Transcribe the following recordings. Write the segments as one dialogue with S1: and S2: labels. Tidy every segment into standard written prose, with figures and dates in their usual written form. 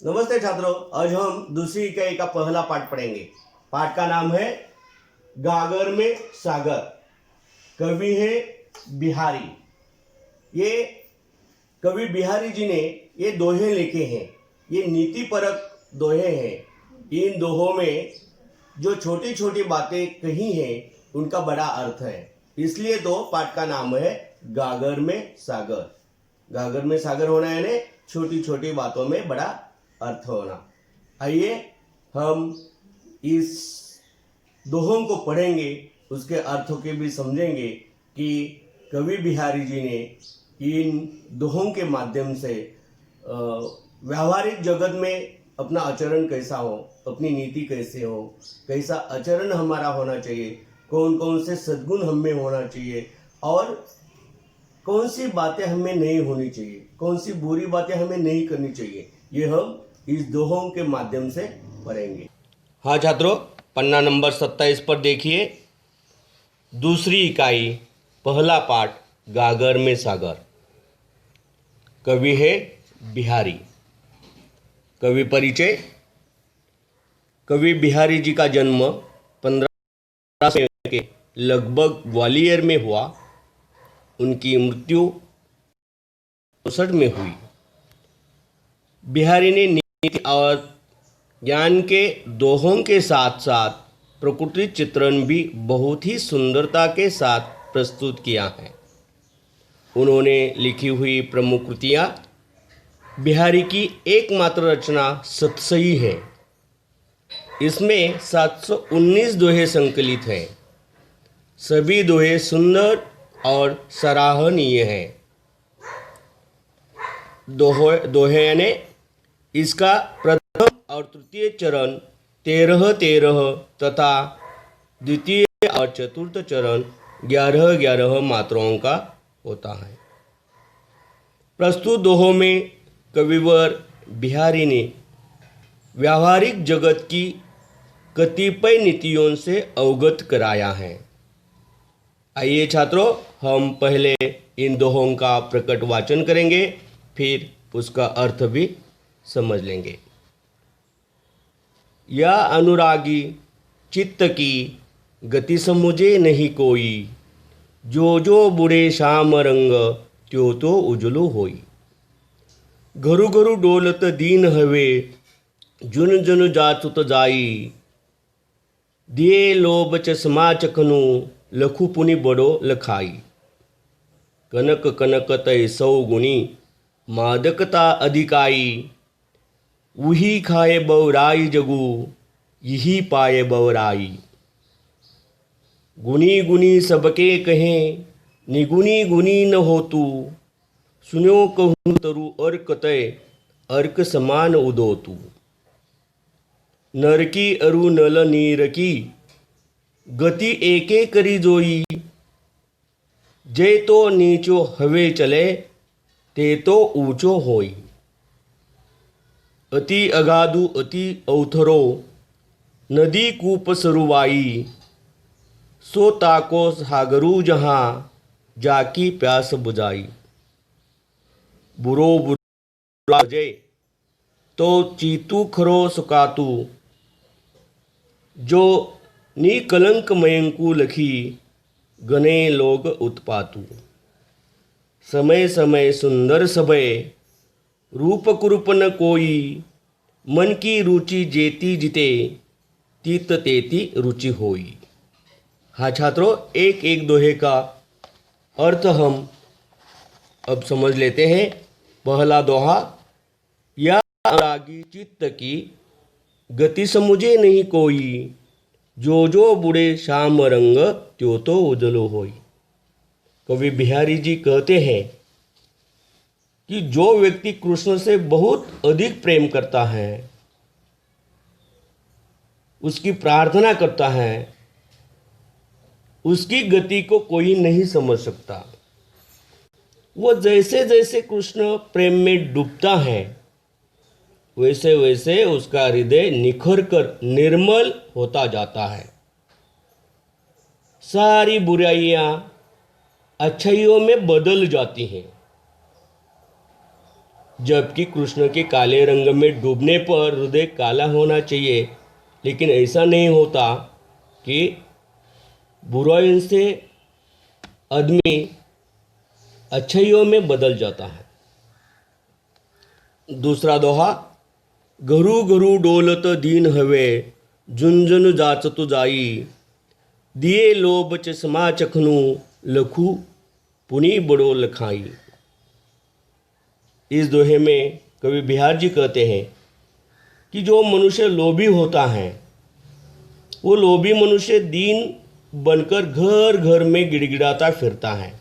S1: नमस्ते छात्रों, आज हम दूसरी इकाई का पहला पाठ पढ़ेंगे। पाठ का नाम है गागर में सागर। कवि है बिहारी। ये कवि बिहारी जी ने ये दोहे लिखे हैं। ये नीति परक दोहे हैं। इन दोहों में जो छोटी छोटी बातें कही हैं उनका बड़ा अर्थ है, इसलिए तो पाठ का नाम है गागर में सागर। गागर में सागर होना यानी छोटी छोटी बातों में बड़ा अर्थ होना। आइए हम इस दोहों को पढ़ेंगे, उसके अर्थों के भी समझेंगे कि कवि बिहारी जी ने इन दोहों के माध्यम से व्यावहारिक जगत में अपना आचरण कैसा हो, अपनी नीति कैसे हो, कैसा आचरण हमारा होना चाहिए, कौन कौन से सद्गुण हमें होना चाहिए और कौन सी बातें हमें नहीं होनी चाहिए, कौन सी बुरी बातें हमें नहीं करनी चाहिए, ये हम इस दोहों के माध्यम से पढ़ेंगे। हाँ छात्रों, पन्ना नंबर 27 पर देखिए। दूसरी इकाई पहला पाठ गागर में सागर। कवि है बिहारी। कवि परिचय। कवि बिहारी जी का जन्म 1500 के लगभग ग्वालियर में हुआ। उनकी मृत्यु 64 में हुई। बिहारी ने नीति और ज्ञान के दोहों के साथ साथ प्रकृति चित्रण भी बहुत ही सुंदरता के साथ प्रस्तुत किया है। उन्होंने लिखी हुई प्रमुख कृतियाँ बिहारी की एकमात्र रचना सतसई है। इसमें 719 दोहे संकलित हैं। सभी दोहे सुंदर और सराहनीय हैं। दोहे यानी इसका प्रथम और तृतीय चरण 13-13 तथा द्वितीय और चतुर्थ चरण 11-11 मात्राओं का होता है। प्रस्तुत दोहों में कविवर बिहारी ने व्यावहारिक जगत की कतिपय नीतियों से अवगत कराया है। आइए छात्रों, हम पहले इन दोहों का प्रकट वाचन करेंगे, फिर उसका अर्थ भी समझ लेंगे। या अनुरागी चित्त की गति समुझे नहीं कोई, जो जो बुरे श्याम रंग त्यो तो उजलो होई। घरु घरु डोलत दीन हवे, जुन जुन जाचुत जाई। दिए लोभ चश्मा चखनु, लखु पुनि बड़ो लखाई। कनक कनक तय सौ गुणी, मादकता अधिकाई। वही खाए बौराई जगू, यही पाए बौराई। गुनी गुनी सबके कहें, निगुनी गुनी न हो तू। सुनो कहूँ तरु अर्क तय, अर्क समान उदो तू। नरकी अरु नल नीर की, गति एके करी जोई। जे तो नीचो हवे चले, ते तो ऊंचो होई। अति अगाधु अति अवथरो, नदी कूप सरुवाई। सो ताको सागरू जहाँ, जाकी प्यास बुझाई। बुरो बुरा जय, तो चीतू खरो सुकातू। जो निकलंक मयंकू लखी, गने लोग उत्पातू। समय समय सुंदर सबय, रूप कुरूप न कोई। मन की रुचि जेती जिते, तीत तेती रुचि होई। हाँ छात्रों, एक एक दोहे का अर्थ हम अब समझ लेते हैं। पहला दोहा, या अनुरागी चित्त की गति समुझे नहीं कोई, जो जो बुरे श्याम रंग त्यो तो उजलो होई। कवि बिहारी जी कहते हैं कि जो व्यक्ति कृष्ण से बहुत अधिक प्रेम करता है, उसकी प्रार्थना करता है, उसकी गति को कोई नहीं समझ सकता। वो जैसे जैसे कृष्ण प्रेम में डूबता है, वैसे वैसे उसका हृदय निखर कर निर्मल होता जाता है। सारी बुराइयां अच्छाइयों में बदल जाती हैं। जबकि कृष्ण के काले रंग में डूबने पर हृदय काला होना चाहिए, लेकिन ऐसा नहीं होता कि बुराइयों से आदमी अच्छाइयों में बदल जाता है। दूसरा दोहा, घरू घरू डोलत दीन हवे, झुंझुन जाचतु जाई, दिए लोभ चश्मा चखनू, लखू पुनी बड़ो लखाई। इस दोहे में कवि बिहार जी कहते हैं कि जो मनुष्य लोभी होता है, वो लोभी मनुष्य दीन बनकर घर घर में गिड़गिड़ाता फिरता है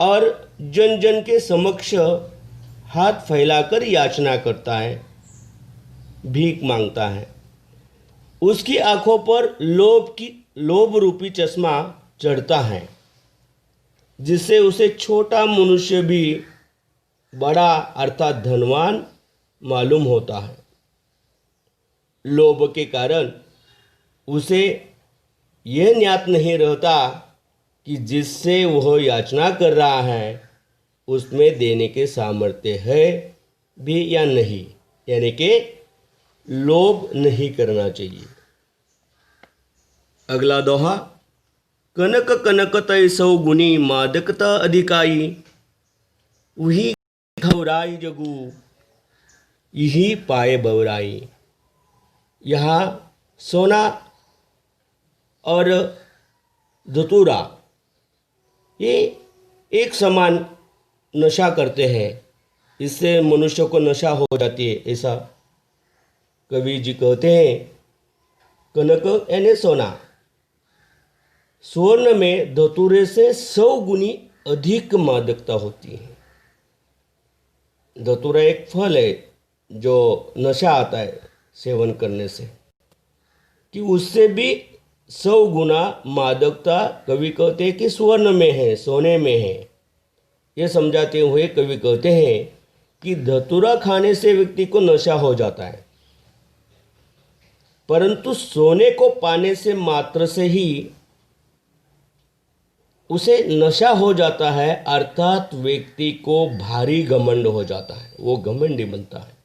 S1: और जन जन के समक्ष हाथ फैलाकर याचना करता है, भीख मांगता है। उसकी आंखों पर लोभ रूपी चश्मा चढ़ता है, जिससे उसे छोटा मनुष्य भी बड़ा अर्थात धनवान मालूम होता है। लोभ के कारण उसे यह ज्ञात नहीं रहता कि जिससे वह याचना कर रहा है उसमें देने के सामर्थ्य है भी या नहीं, यानी कि लोभ नहीं करना चाहिए। अगला दोहा, कनक कनक तय सौ गुनी, मादकता अधिकाई, वही घबराई जगू, यही पाए बवराई। यहाँ सोना और धतूरा ये एक समान नशा करते हैं, इससे मनुष्य को नशा हो जाती है, ऐसा कवि जी कहते हैं। कनक यानी सोना, स्वर्ण में धतूरे से 100 गुनी अधिक मादकता होती है। धतूरा एक फल है जो नशा आता है सेवन करने से, कि उससे भी 100 गुना मादकता कवि कहते हैं कि स्वर्ण में है, सोने में है। ये समझाते हुए कवि कहते हैं कि धतूरा खाने से व्यक्ति को नशा हो जाता है, परंतु सोने को पाने से मात्र से ही उसे नशा हो जाता है, अर्थात व्यक्ति को भारी घमंड हो जाता है, वो घमंडी बनता है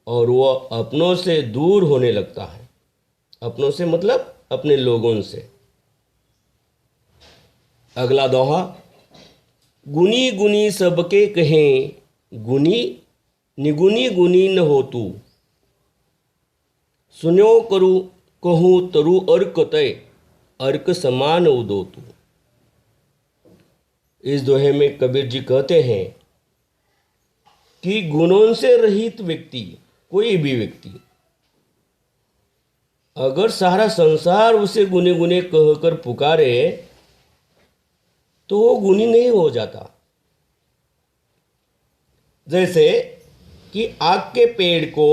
S1: और वो अपनों से दूर होने लगता है। अपनों से मतलब अपने लोगों से। अगला दोहा, गुनी गुनी सबके कहें, गुनी निगुनी गुनी न हो तू, सुन्यो करू कहूँ तरु अर्क तय, अर्क समान उदो तू। इस दोहे में कबीर जी कहते हैं कि गुणों से रहित व्यक्ति, कोई भी व्यक्ति, अगर सारा संसार उसे गुने गुने कहकर पुकारे तो वो गुनी नहीं हो जाता। जैसे कि आग के पेड़ को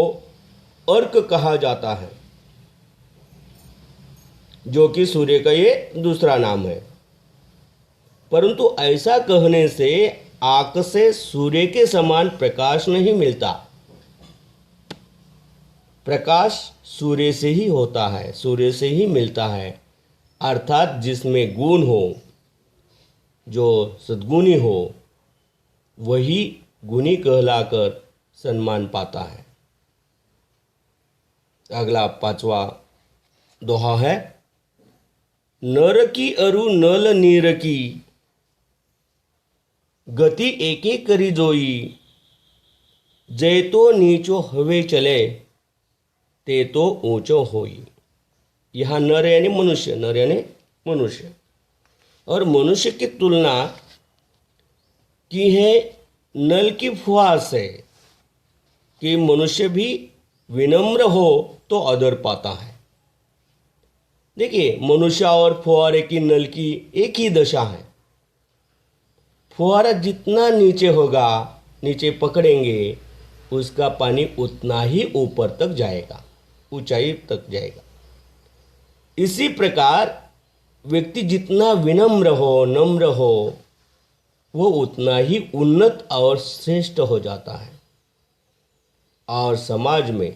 S1: अर्क कहा जाता है, जो कि सूर्य का ये दूसरा नाम है, परंतु ऐसा कहने से आग से सूर्य के समान प्रकाश नहीं मिलता। प्रकाश सूर्य से ही होता है, सूर्य से ही मिलता है, अर्थात जिसमें गुण हो, जो सद्गुणी हो, वही गुणी कहलाकर सम्मान पाता है। अगला 5वां दोहा है, नर की अरु नल नीर की, गति एके करी जोई, जय तो नीचो हवे चले, ते तो ऊंचो होई। यहाँ नर यानी मनुष्य, नर यानी मनुष्य, और मनुष्य की तुलना की है नल की फुहार से, कि मनुष्य भी विनम्र हो तो आदर पाता है। देखिए, मनुष्य और फुहारे की, नल की एक ही दशा है। फुहारा जितना नीचे होगा, नीचे पकड़ेंगे, उसका पानी उतना ही ऊपर तक जाएगा, ऊंचाई तक जाएगा। इसी प्रकार व्यक्ति जितना विनम्र हो, नम्र हो, वो उतना ही उन्नत और श्रेष्ठ हो जाता है और समाज में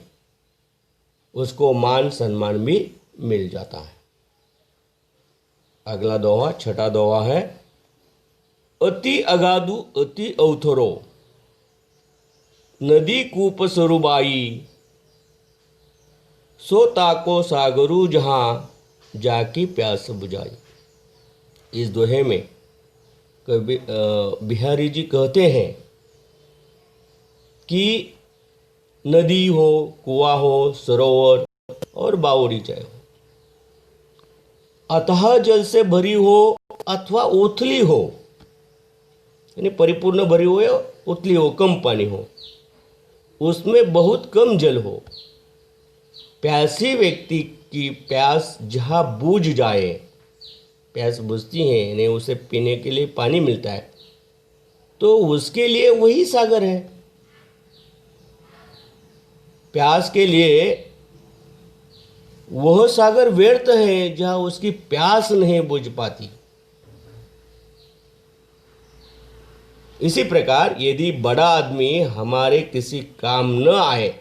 S1: उसको मान सम्मान भी मिल जाता है। अगला दोहा, छठा दोहा है, अति अगाधु अति अवथरो, नदी कूप सरुबाई, सो ताको सागरू जहाँ जाकी प्यास बुझाई। इस दोहे में कवि बिहारी जी कहते हैं कि नदी हो, कुआं हो, सरोवर और बावड़ीचा हो, अथाह जल से भरी हो अथवा उथली हो, यानी परिपूर्ण भरी हो या उथली हो, कम पानी हो, उसमें बहुत कम जल हो, प्यासी व्यक्ति की प्यास जहाँ बूझ जाए, प्यास बुझती है यानी उसे पीने के लिए पानी मिलता है, तो उसके लिए वही सागर है। प्यास के लिए वह सागर व्यर्थ है जहाँ उसकी प्यास नहीं बुझ पाती। इसी प्रकार यदि बड़ा आदमी हमारे किसी काम न आए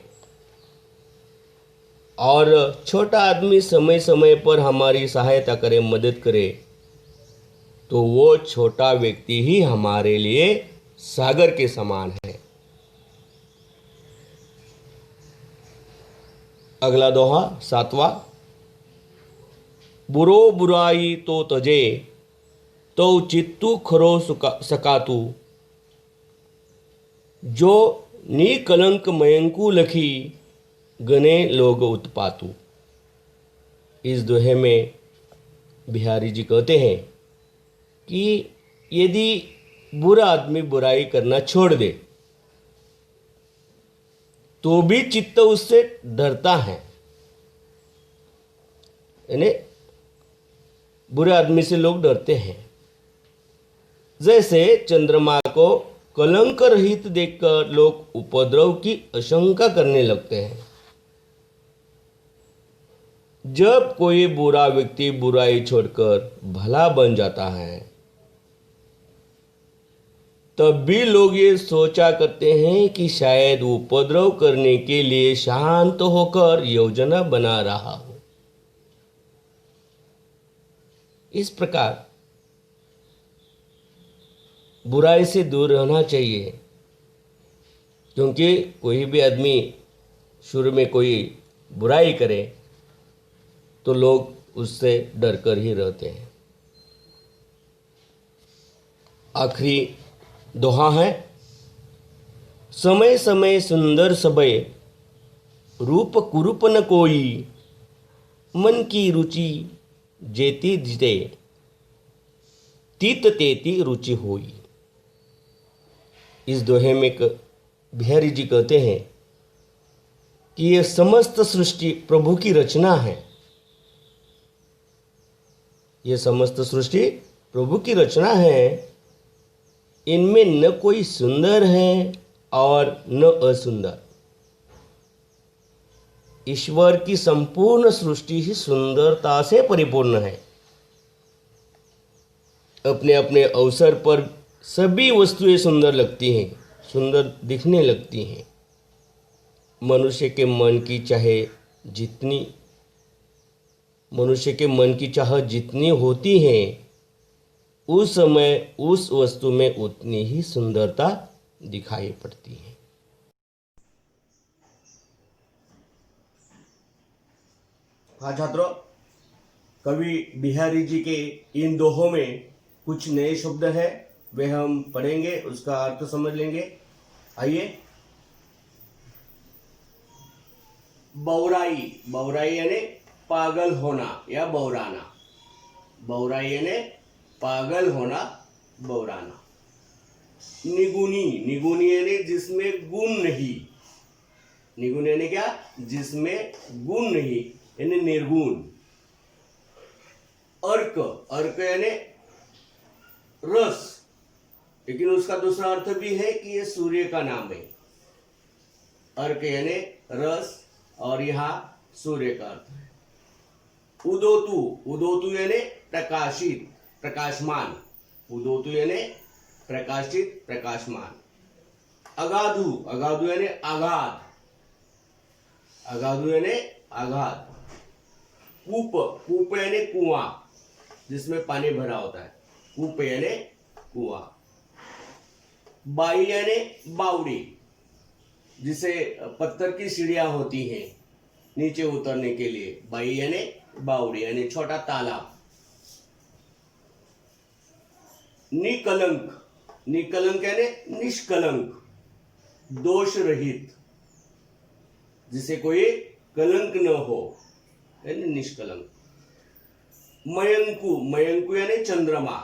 S1: और छोटा आदमी समय समय पर हमारी सहायता करे, मदद करे, तो वो छोटा व्यक्ति ही हमारे लिए सागर के समान है। अगला दोहा 7वां। बुरो बुराई तो तजे, तो चित्तू खरो सकातू, जो निकलंक मयंकू लखी, गने लोग उत्पातू। इस दोहे में बिहारी जी कहते हैं कि यदि बुरा आदमी बुराई करना छोड़ दे तो भी चित्त उससे डरता है, यानी बुरे आदमी से लोग डरते हैं। जैसे चंद्रमा को कलंक रहित देखकर लोग उपद्रव की आशंका करने लगते हैं। जब कोई बुरा व्यक्ति बुराई छोड़कर भला बन जाता है, तब भी लोग ये सोचा करते हैं कि शायद उपद्रव करने के लिए शांत होकर योजना बना रहा हो। इस प्रकार बुराई से दूर रहना चाहिए, क्योंकि कोई भी आदमी शुरू में कोई बुराई करे तो लोग उससे डरकर ही रहते हैं। आखिरी दोहा है। समय समय सुंदर सबे, रूप कुरूप न कोई, मन की रुचि जेती जिते, तीत तेती रुचि होई। इस दोहे में बिहारी जी कहते हैं कि यह समस्त सृष्टि प्रभु की रचना है। यह समस्त सृष्टि प्रभु की रचना है। इनमें न कोई सुंदर है और न असुंदर। ईश्वर की संपूर्ण सृष्टि ही सुंदरता से परिपूर्ण है। अपने अपने अवसर पर सभी वस्तुएं सुंदर लगती हैं, सुंदर दिखने लगती हैं। मनुष्य के मन की चाह जितनी होती है, उस समय उस वस्तु में उतनी ही सुंदरता दिखाई पड़ती है। हाँ छात्रों, कवि बिहारी जी के इन दोहों में कुछ नए शब्द है, वे हम पढ़ेंगे, उसका अर्थ समझ लेंगे। आइए। बौराई, बौराई यानी पागल होना या बौराना। बौराई यानी पागल होना, बौराना। निगुनी, निगुनी यानी जिसमें गुण नहीं। निगुण यानी क्या? जिसमें गुण नहीं, यानी निर्गुण। अर्क, अर्क यानी रस, लेकिन उसका दूसरा अर्थ भी है कि यह सूर्य का नाम है। अर्क यानी रस और यहां सूर्य का अर्थ है। उदोतु, उदोतु यानी प्रकाशित, प्रकाशमान। उदोतु यानी प्रकाशित, प्रकाशमान। अगाधु, अगाधु यानी आगाध, अगाधु यानी आगाध। कूप, कूप यानी कुआं, जिसमें पानी भरा होता है। कूप यानी कुआं। बाई यानी बावड़ी, जिसे पत्थर की सीढ़ियां होती हैं नीचे उतरने के लिए, बाई यानी बावड़ी यानी छोटा तालाब। निकलंक, निकलंक यानी निष्कलंक, दोष रहित, जिसे कोई कलंक न हो यानी निष्कलंक। मयंकु, मयंकु यानी चंद्रमा,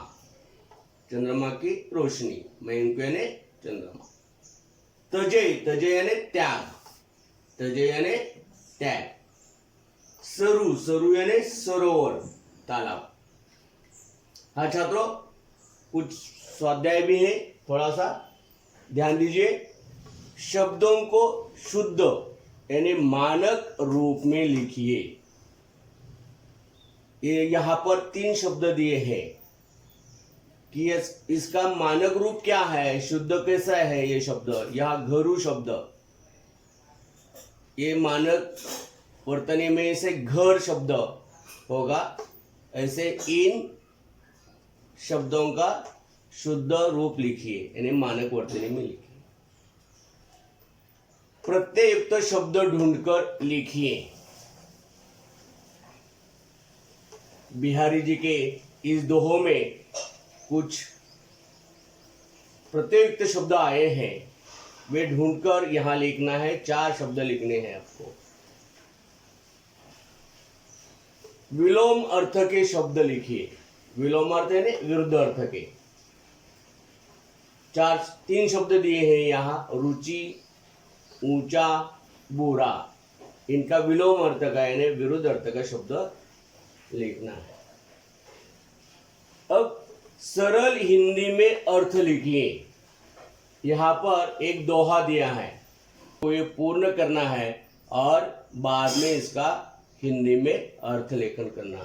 S1: चंद्रमा की रोशनी, मयंकु यानी चंद्रमा। तजय, तजय यानी त्याग, तजय यानी त्याग। सरु, सरु यानी सरोवर, तालाब। हाँ छात्रों, कुछ स्वाध्याय भी है, थोड़ा सा ध्यान दीजिए। शब्दों को शुद्ध यानी मानक रूप में लिखिए। ये यहां पर 3 शब्द दिए हैं कि इसका मानक रूप क्या है, शुद्ध कैसा है ये शब्द। यह घरू शब्द, ये मानक वर्तनी में इसे घर शब्द होगा, ऐसे इन शब्दों का शुद्ध रूप लिखिए यानी मानक वर्तनी में लिखिए। प्रत्ययुक्त शब्द ढूंढकर लिखिए। बिहारी जी के इस दोहों में कुछ प्रत्ययुक्त शब्द आए हैं, वे ढूंढकर यहां लिखना है। 4 शब्द लिखने हैं आपको। विलोम अर्थ के शब्द लिखिए। विलोम अर्थ है विरुद्ध अर्थ के। 3 शब्द दिए हैं यहां, रुचि, ऊंचा, बुरा। इनका विलोम अर्थ का यानी विरुद्ध अर्थ का शब्द लिखना है। अब सरल हिंदी में अर्थ लिखिए। यहां पर एक दोहा दिया है, तो ये पूर्ण करना है और बाद में इसका हिंदी में अर्थ लेखन करना है।